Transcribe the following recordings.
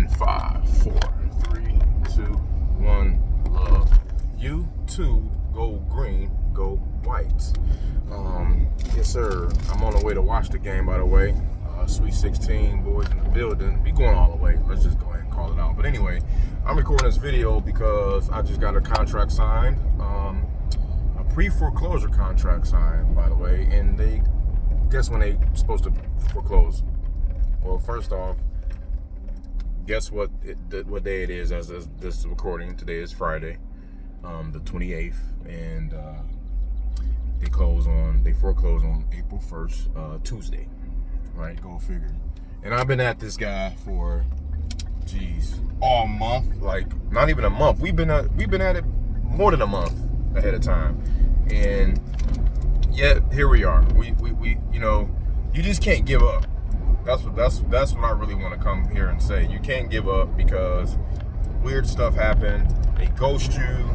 In 5, 4, 3, 2, 1, love. YouTube, go green, go white. Yes, sir. I'm on the way to watch the game, by the way. Sweet 16 boys in the building. We going all the way. Let's just go ahead and call it out. But anyway, I'm recording this video because I just got a contract signed. A pre-foreclosure contract signed, by the way. And they, guess when they supposed to foreclose? Well, first off, guess what day it is as this recording. Today is Friday, the 28th, and they foreclose on April 1st, Tuesday. Right, go figure. And I've been at this guy for, all month. Like, not even a month. We've been at it more than a month ahead of time, and yet here we are. We you just can't give up. That's what I really want to come here and say. You can't give up because weird stuff happened. They ghost you.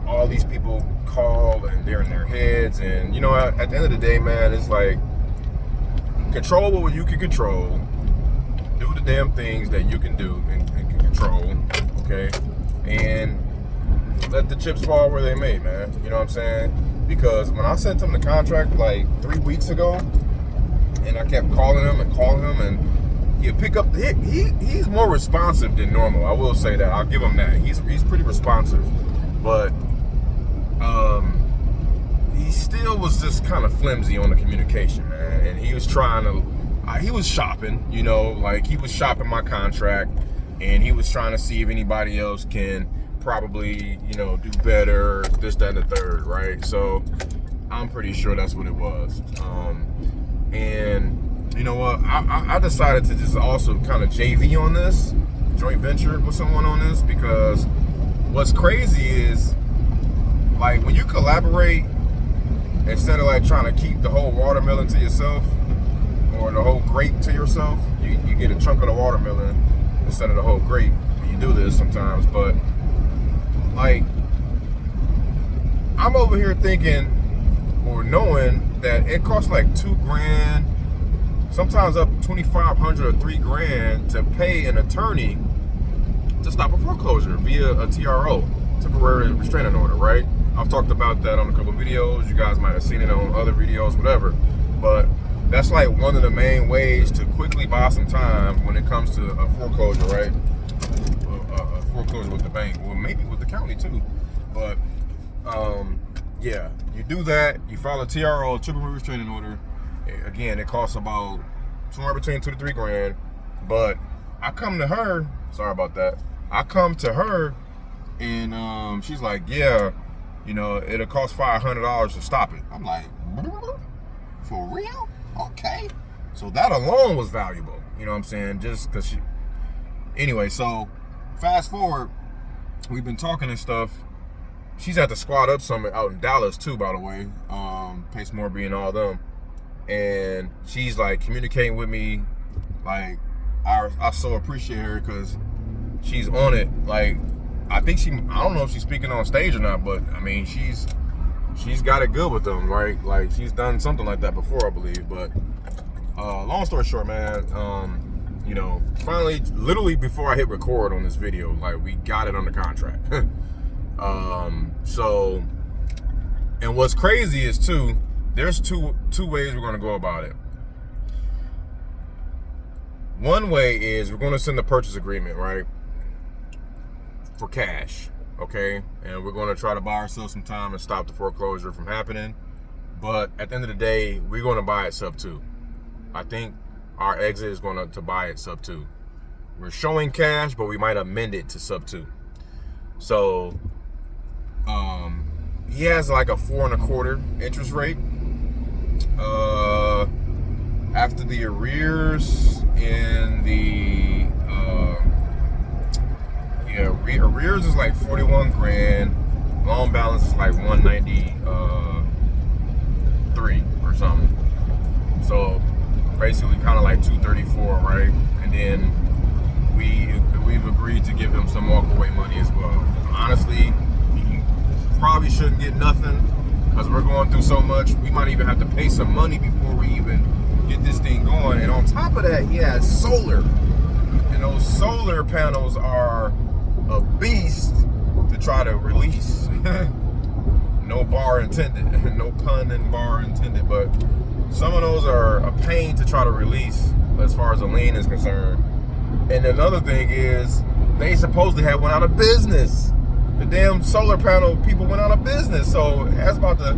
All these people call and they're in their heads. And at the end of the day, man, it's like, control what you can control. Do the damn things that you can do and can control. Okay, and let the chips fall where they may, man. You know what I'm saying? Because when I sent him the contract like 3 weeks ago, and I kept calling him, and he'd pick up. He's more responsive than normal. I will say that. I'll give him that. He's pretty responsive, but he still was just kind of flimsy on the communication, man. And he was trying to. He was shopping, like he was shopping my contract, and he was trying to see if anybody else can probably, do better. This, that, and the third, right? So I'm pretty sure that's what it was. And you know what? I decided to just also kind of JV on this, joint venture with someone on this, because what's crazy is, like, when you collaborate, instead of like trying to keep the whole watermelon to yourself or the whole grape to yourself, you get a chunk of the watermelon instead of the whole grape. You do this sometimes, but like, I'm over here thinking or knowing that it costs like $2,000, sometimes up $2,500 or $3,000 to pay an attorney to stop a foreclosure via a TRO, temporary restraining order, right? I've talked about that on a couple of videos. You guys might have seen it on other videos, whatever. But that's like one of the main ways to quickly buy some time when it comes to a foreclosure, right? A foreclosure with the bank, or maybe with the county too. But yeah, you do that. You file a TRO, temporary restraining order. Again, it costs about somewhere between $2,000 to $3,000. But I come to her. Sorry about that. I come to her, and she's like, "Yeah, it'll cost $500 to stop it." I'm like, "For real? Okay." So that alone was valuable. You know what I'm saying? Just because she. Anyway, so fast forward, we've been talking and stuff. She's at the Squad Up Summit out in Dallas too, by the way. Pace Morby and all them. And she's like communicating with me. Like, I so appreciate her because she's on it. Like, I don't know if she's speaking on stage or not, but I mean, she's got it good with them, right? Like, she's done something like that before, I believe. But long story short, man, finally, literally before I hit record on this video, like, we got it under contract. So, and what's crazy is too, there's two ways we're gonna go about it. One way is we're gonna send the purchase agreement, right, for cash, okay? And we're gonna try to buy ourselves some time and stop the foreclosure from happening. But at the end of the day, we're gonna buy it sub 2. I think our exit is going to buy it sub 2. We're showing cash, but we might amend it to sub 2. So, he has like a 4.25% interest rate. After the arrears and the arrears is like $41,000. Loan balance is like $193 or something. So basically, kind of like $234, right? And then we've agreed to give him some walkaway money as well. Honestly, he probably shouldn't get nothing because we're going through so much. We might even have to pay some money before we even get this thing going. And on top of that, he has solar. And and those solar panels are a beast to try to release. No bar intended, no pun and bar intended, but some of those are a pain to try to release as far as the lien is concerned. And another thing is, they supposedly had went out of business. The damn solar panel people went out of business. So that's about to,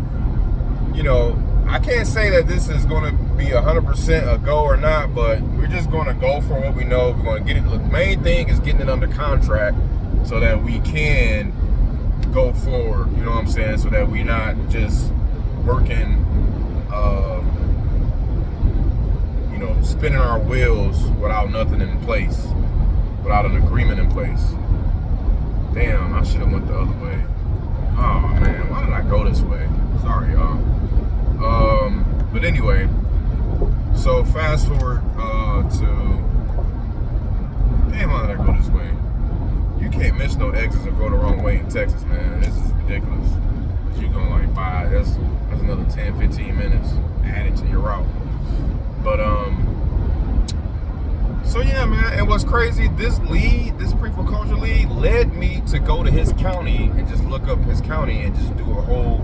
I can't say that this is going to be 100% a go or not, but we're just going to go for what we know. We're going to get it. The main thing is getting it under contract so that we can go forward, you know what I'm saying? So that we're not just working, spinning our wheels without nothing in place, without an agreement in place. Damn, I should have went the other way. Oh man, why did I go this way? Sorry, y'all. But anyway, so fast forward to, damn, why did I go this way? You can't miss no exits or go the wrong way in Texas, man. This is ridiculous. You're gonna like buy, that's another 10, 15 minutes added to your route. But so yeah, man, and what's crazy, this pre-foreclosure lead led me to go to his county and just look up his county and just do a whole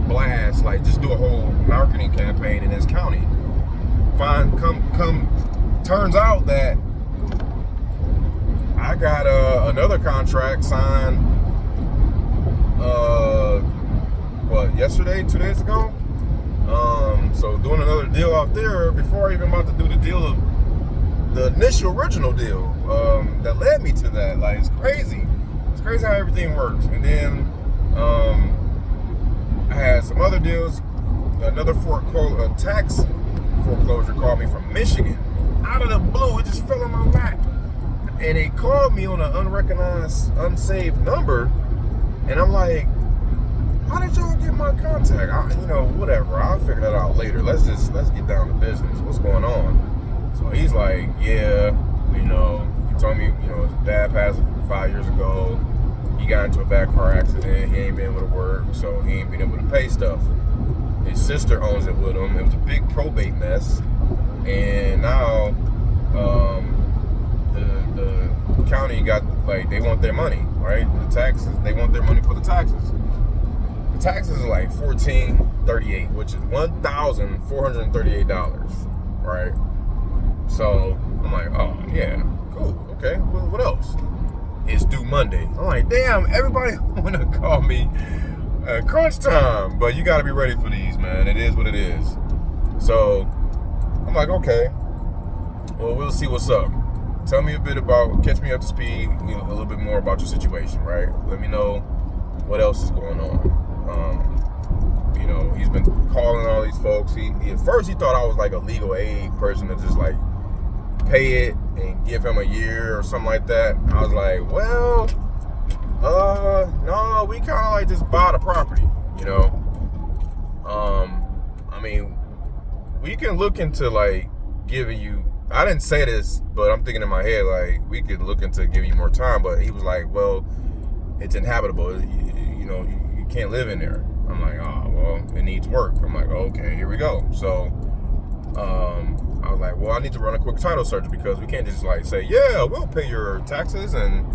blast, like just do a whole marketing campaign in his county. Turns out that I got another contract signed, yesterday, 2 days ago. So doing another deal out there before I even about to do the deal of the original deal that led me to that. Like, it's crazy. It's crazy how everything works. And then I had some other deals. Another tax foreclosure called me from Michigan. Out of the blue, it just fell in my lap. And they called me on an unrecognized, unsaved number. And I'm like, how did y'all get my contact? Whatever. I'll figure that out later. Let's get down to business. What's going on? So he's like, yeah, he told me, his dad passed 5 years ago. He got into a bad car accident. He ain't been able to work, so he ain't been able to pay stuff. His sister owns it with him. It was a big probate mess. And now, the county got, they want their money, right? The taxes, they want their money for the taxes. The taxes are like $1,438, which is $1,438, right? So I'm like, oh yeah, cool, okay. Well, what else? It's due Monday. I'm like, damn, everybody wanna call me crunch time, but you gotta be ready for these, man. It is what it is. So I'm like, okay, well, we'll see what's up. Tell me a bit catch me up to speed, a little bit more about your situation, right? Let me know what else is going on. He's been calling all these folks. He at first he thought I was like a legal aid person to just like pay it and give him a year or something like that. I was like, well, no, we kind of like just buy the property, we can look into like giving you, I didn't say this, but I'm thinking in my head, like, we could look into giving you more time. But he was like, well, it's inhabitable. You can't live in there. I'm like, oh, well, it needs work. I'm like, okay, here we go. So I was like, well, I need to run a quick title search because we can't just like say, yeah, we'll pay your taxes and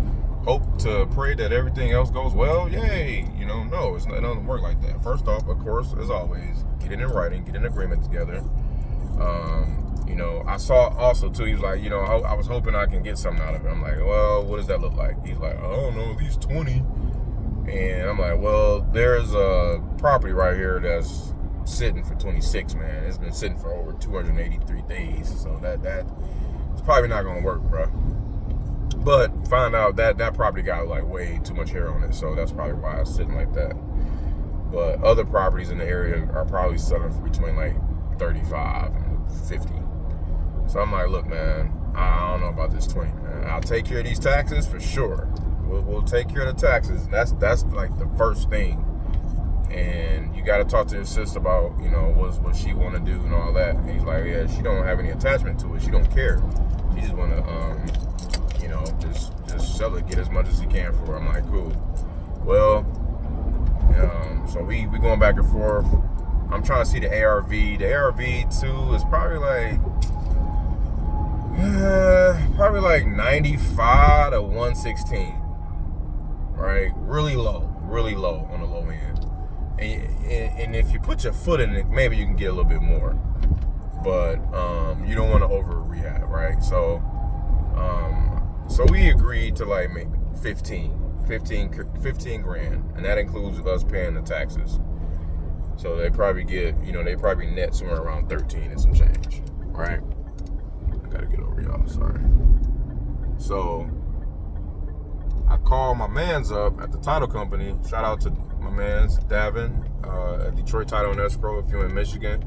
hope to pray that everything else goes well. Yay. No, it doesn't work like that. First off, of course, as always, get it in writing, get an agreement together. I saw also too, he was like, I was hoping I can get something out of it. I'm like, well, what does that look like? He's like, I don't know, at least 20. And I'm like, well, there's a property right here that's sitting for 26, man. It's been sitting for over 283 days. So it's probably not going to work, bro. But find out that property got like way too much hair on it. So that's probably why it's sitting like that. But other properties in the area are probably selling for between like 35 and 50. So I'm like, look, man, I don't know about this 20, man. I'll take care of these taxes for sure. We'll take care of the taxes. That's like the first thing. And you got to talk to your sister about, what she want to do and all that. And he's like, yeah, she don't have any attachment to it. She don't care. She just want to, just sell it, get as much as she can for it. I'm like, cool. Well, so we going back and forth. I'm trying to see the ARV. The ARV too is probably like Probably like 95 to 116, right? Really low on the low end. And if you put your foot in it, maybe you can get a little bit more. But you don't want to over rehab, right? So we agreed to like maybe 15 grand, and that includes us paying the taxes. So they probably get, they probably net somewhere around 13 and some change, right? I gotta get over y'all, sorry. So I called my mans up at the title company. Shout out to my mans, Davin, at Detroit Title and Escrow. If you're in Michigan,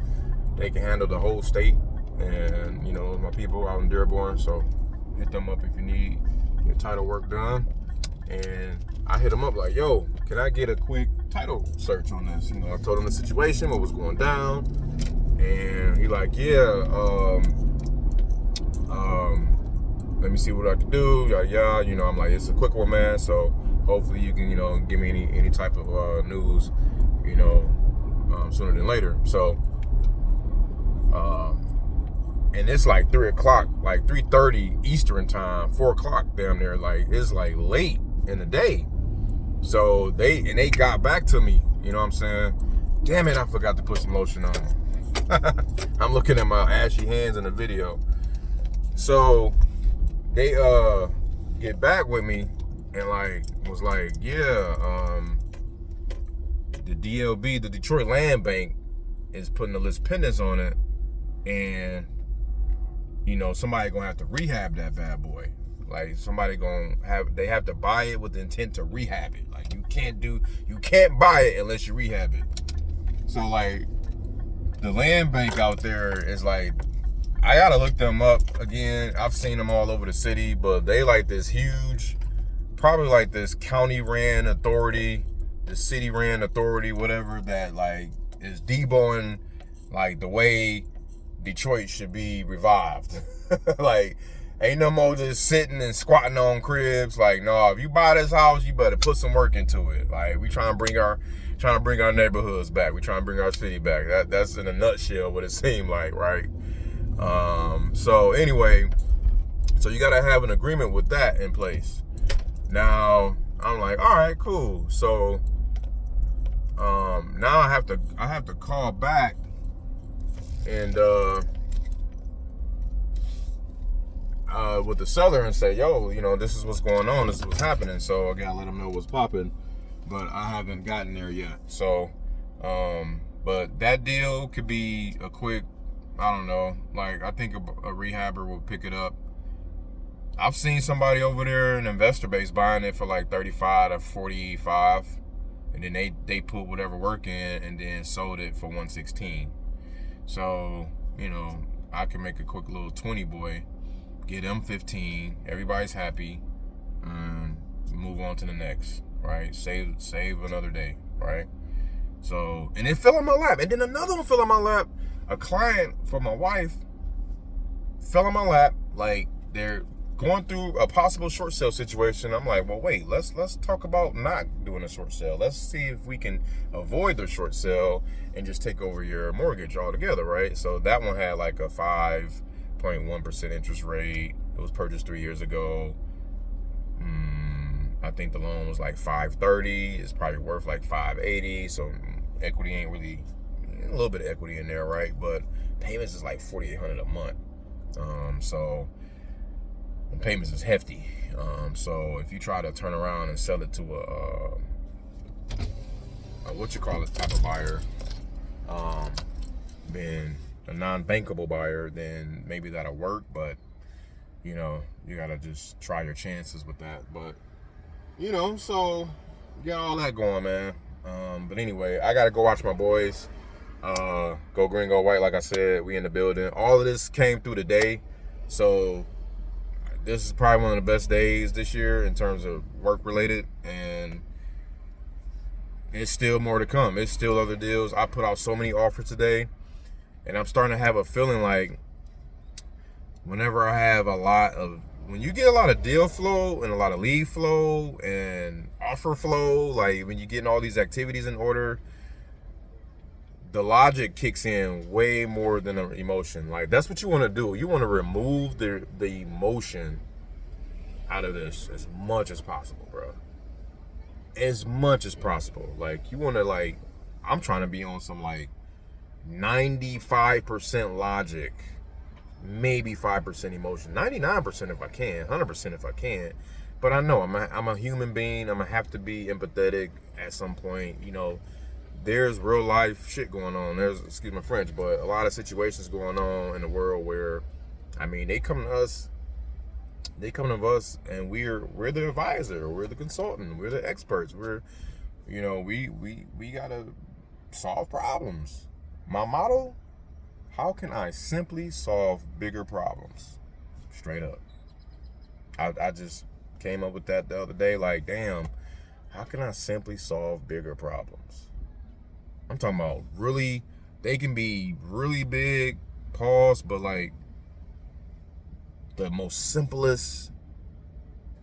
they can handle the whole state. And, my people out in Dearborn. So hit them up if you need your title work done. And I hit them up like, yo, can I get a quick title search on this? I told him the situation, what was going down. And he like, yeah, let me see what I can do. Yeah, I'm like, it's a quick one, man. So hopefully you can, give me any type of news, sooner than later. So, and it's like 3 o'clock, like 3:30 Eastern time, 4 o'clock down there. Like, it's like late in the day. So they got back to me, you know what I'm saying? Damn it, I forgot to put some lotion on. I'm looking at my ashy hands in the video. So they get back with me and was like, yeah, the DLB, the Detroit Land Bank, is putting a list pendants on it, and somebody gonna have to rehab that bad boy. Like, they have to buy it with the intent to rehab it. Like, you can't buy it unless you rehab it. So like, the land bank out there is like, I gotta look them up again. I've seen them all over the city, but they like this huge, probably like this county ran authority, the city ran authority, whatever, that like is deboing like the way Detroit should be revived. Like, ain't no more just sitting and squatting on cribs. Like, no, if you buy this house, you better put some work into it. Like, we trying to bring our neighborhoods back. We trying to bring our city back. That's in a nutshell what it seemed like, right? So anyway, so you gotta have an agreement with that in place. Now I'm like, all right, cool. So now I have to call back and with the seller and say, yo, this is what's going on, this is what's happening. So I gotta let them know what's popping, but I haven't gotten there yet. So but that deal could be a quick, I don't know, like, I think a rehabber will pick it up. I've seen somebody over there, an investor base, buying it for like 35 to 45, and then they put whatever work in and then sold it for 116. So, I can make a quick little 20 boy, get them 15, everybody's happy, and move on to the next, right? Save another day, right? So, and it fell on my lap, and then another one fell on my lap. A client for my wife fell on my lap. Like, they're going through a possible short sale situation. I'm like, well, wait, let's talk about not doing a short sale. Let's see if we can avoid the short sale and just take over your mortgage altogether, right? So that one had like a 5.1% interest rate. It was purchased 3 years ago. I think the loan was like 530. It's probably worth like 580. So equity ain't really, a little bit of equity in there, right? But payments is like $4,800 a month. So the payments is hefty. So if you try to turn around and sell it to a type of buyer, then a non-bankable buyer, then maybe that'll work. But you gotta just try your chances with that. But so you got all that going, man. But anyway, I gotta go watch my boys. Go green, go white. Like I said, we in the building. All of this came through today, so this is probably one of the best days this year in terms of work related, and it's still more to come. It's still other deals. I put out so many offers today, and I'm starting to have a feeling like whenever I have when you get a lot of deal flow and a lot of lead flow and offer flow, like when you're getting all these activities in order, the logic kicks in way more than the emotion. Like, that's what you want to do. You want to remove the emotion out of this as much as possible, bro. As much as possible. Like, you want to, like, I'm trying to be on some, like, 95% logic, maybe 5% emotion, 99% if I can, 100% if I can. But I know I'm a human being. I'm gonna have to be empathetic at some point. You know, there's real life shit going on. There's, excuse my French, but a lot of situations going on in the world where, I mean, they come to us, and we're the advisor, we're the consultant, we're the experts. We're, you know, we gotta solve problems. My motto: how can I simply solve bigger problems? Straight up. I just came up with that the other day. Like, damn, how can I simply solve bigger problems? I'm talking about really, they can be really big, pause, but like the most simplest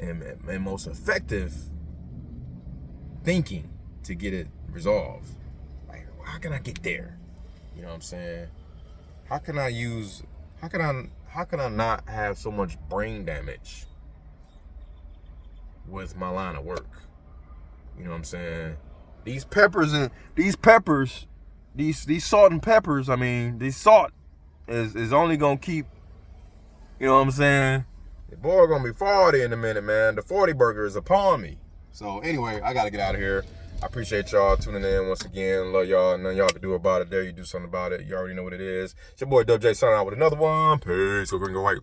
and most effective thinking to get it resolved. Like, how can I get there? You know what I'm saying? How can I not have so much brain damage with my line of work? You know what I'm saying? These salt and peppers, I mean, this salt is only gonna keep, you know what I'm saying? The boy gonna be 40 in a minute, man. The 40 burger is upon me. So anyway, I gotta get out of here. I appreciate y'all tuning in once again. Love y'all. Nothing y'all can do about it. Dare you do something about it. You already know what it is. It's your boy Dub J signing out with another one. Peace. Go green, go white.